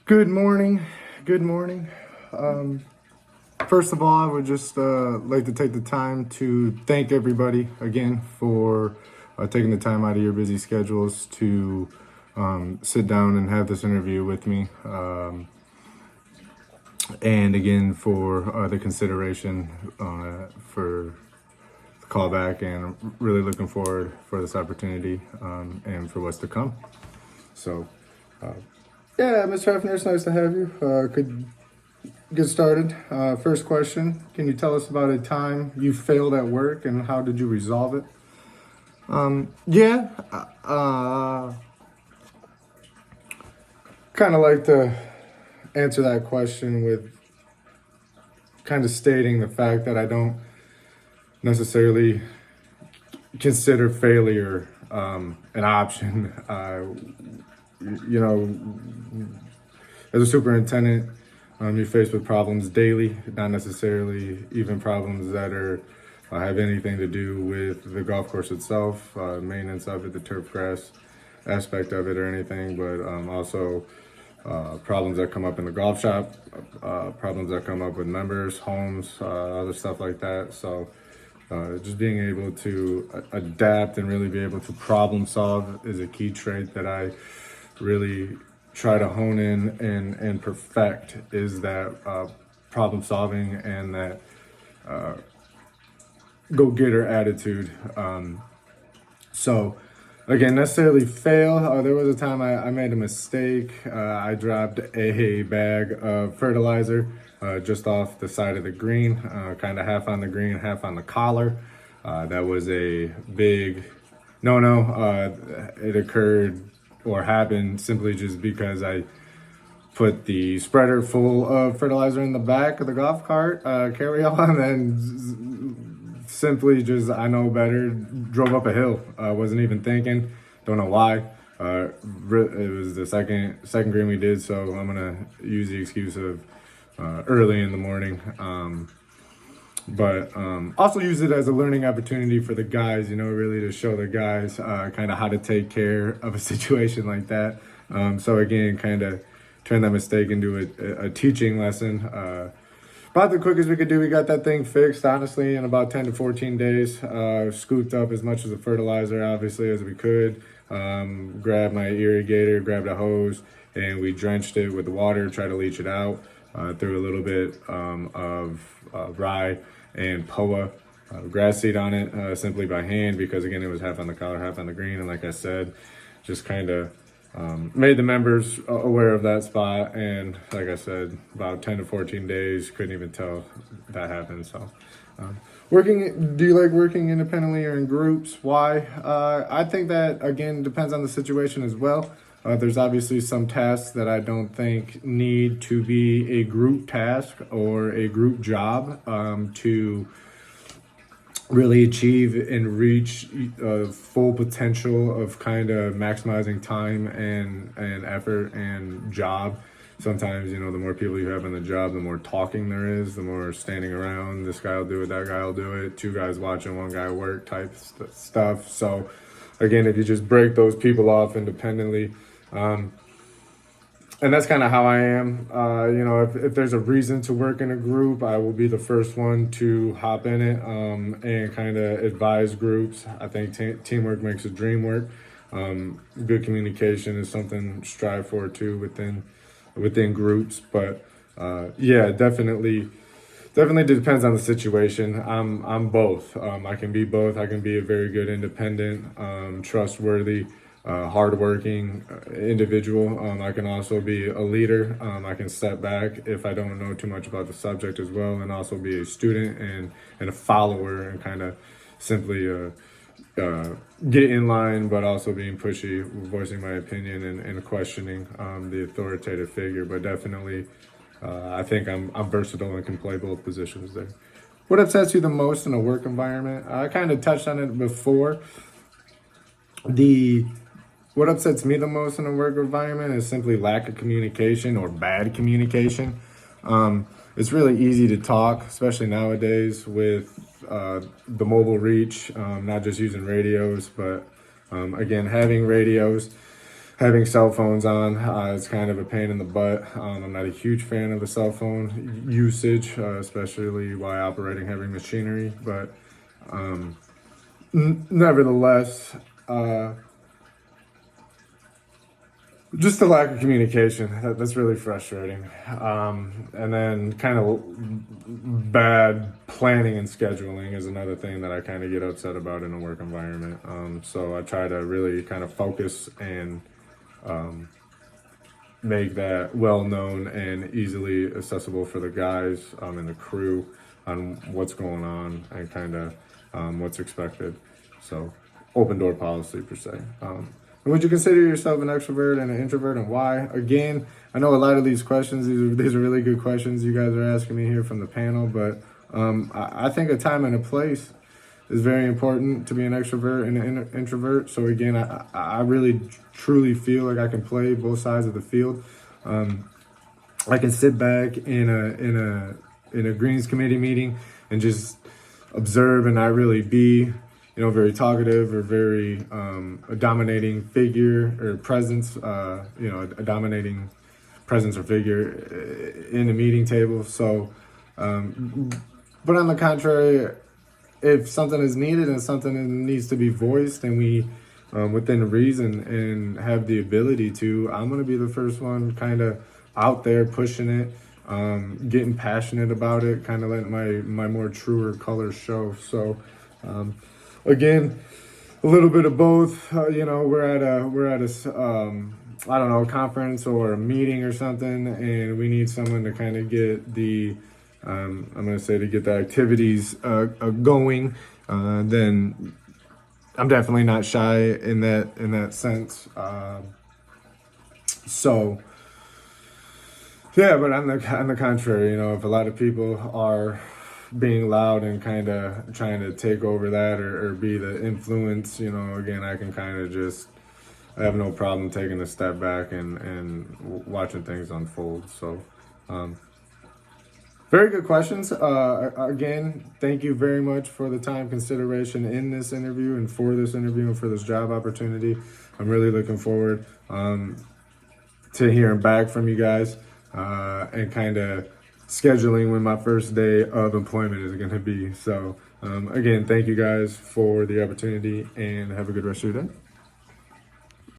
Good morning. Good morning. First of all, I would just like to take the time to thank everybody again for taking the time out of your busy schedules to sit down and have this interview with me. And again, for the consideration for the callback, and I'm really looking forward for this opportunity and for what's to come. So, yeah, Mr. Hefner, it's nice to have you. Could get started. First question: can you tell us about a time you failed at work and how did you resolve it? Yeah, kind of like to answer that question with kind of stating the fact that I don't necessarily consider failure an option. You know, as a superintendent, you're faced with problems daily, not necessarily even problems that are have anything to do with the golf course itself, maintenance of it, the turf grass aspect of it, or anything, but also problems that come up in the golf shop, problems that come up with members, homes, other stuff like that. So just being able to adapt and really be able to problem solve is a key trait that I really try to hone in and perfect, is that problem solving and that go-getter attitude. So again, necessarily fail. There was a time I made a mistake. I dropped a bag of fertilizer just off the side of the green, kind of half on the green, half on the collar. That was a big no-no. It occurred or happened simply just because I put the spreader full of fertilizer in the back of the golf cart carry-on, and simply just, I know better, drove up a hill. Wasn't even thinking, don't know why. It was the second green we did, so I'm gonna use the excuse of early in the morning. But also use it as a learning opportunity for the guys, really to show the guys kind of how to take care of a situation like that. So again, kind of turn that mistake into a teaching lesson. About the quickest we could do, we got that thing fixed, honestly, in about 10 to 14 days. Scooped up as much of the fertilizer, obviously, as we could. Grabbed my irrigator, grabbed a hose, and we drenched it with the water, tried to leach it out. Threw a little bit of rye and POA grass seed on it, simply by hand, because again, it was half on the collar, half on the green. And like I said, just kind of made the members aware of that spot. And like I said, about 10 to 14 days, couldn't even tell that happened. So do you like working independently or in groups? Why? I think that, again, depends on the situation as well. There's obviously some tasks that I don't think need to be a group task or a group job to really achieve and reach full potential of kind of maximizing time and effort and job. Sometimes, the more people you have in the job, the more talking there is, the more standing around. This guy will do it, that guy will do it, two guys watching, one guy work type stuff. So again, if you just break those people off independently, and that's kind of how I am. If there's a reason to work in a group, I will be the first one to hop in it and kind of advise groups. I think teamwork makes the dream work. Good communication is something to strive for too within groups. But yeah, definitely depends on the situation. I'm both. I can be both. I can be a very good independent, trustworthy, hardworking individual. I can also be a leader. I can step back if I don't know too much about the subject as well, and also be a student and a follower, and kind of simply get in line, but also being pushy, voicing my opinion and questioning the authoritative figure. But definitely, I think I'm versatile and can play both positions there. What upsets you the most in a work environment? I kind of touched on it before. What upsets me the most in a work environment is simply lack of communication or bad communication. It's really easy to talk, especially nowadays with the mobile reach, not just using radios, but again, having radios. having cell phones on. It's kind of a pain in the butt. I'm not a huge fan of the cell phone usage, especially while operating heavy machinery, but nevertheless, just the lack of communication, that's really frustrating. And then kind of bad planning and scheduling is another thing that I kind of get upset about in a work environment. So I try to really kind of focus and make that well known and easily accessible for the guys and the crew on what's going on and kind of what's expected. So open door policy per se. Would you consider yourself an extrovert and an introvert, and why? Again, I know a lot of these questions, these are really good questions you guys are asking me here from the panel, but I think a time and a place is very important to be an extrovert and an introvert. So again, I really truly feel like I can play both sides of the field. I can sit back in a Greens committee meeting and just observe and not really be very talkative or very a dominating figure or presence, a dominating presence or figure in the meeting table. So, but on the contrary, if something is needed and something needs to be voiced and we, within reason and have the ability to, I'm going to be the first one kind of out there pushing it, getting passionate about it, kind of letting my more truer colors show. So, again, a little bit of both. We're at a conference or a meeting or something, and we need someone to kind of get the to get the activities going. Then I'm definitely not shy in that sense. So yeah, but on the contrary, if a lot of people are being loud and kind of trying to take over that or be the influence, again, I can kind of I have no problem taking a step back and watching things unfold. So, very good questions. Again, thank you very much for the time consideration in this interview and for this interview and for this job opportunity. I'm really looking forward to hearing back from you guys and kind of scheduling when my first day of employment is going to be. So again, thank you guys for the opportunity and have a good rest of your day.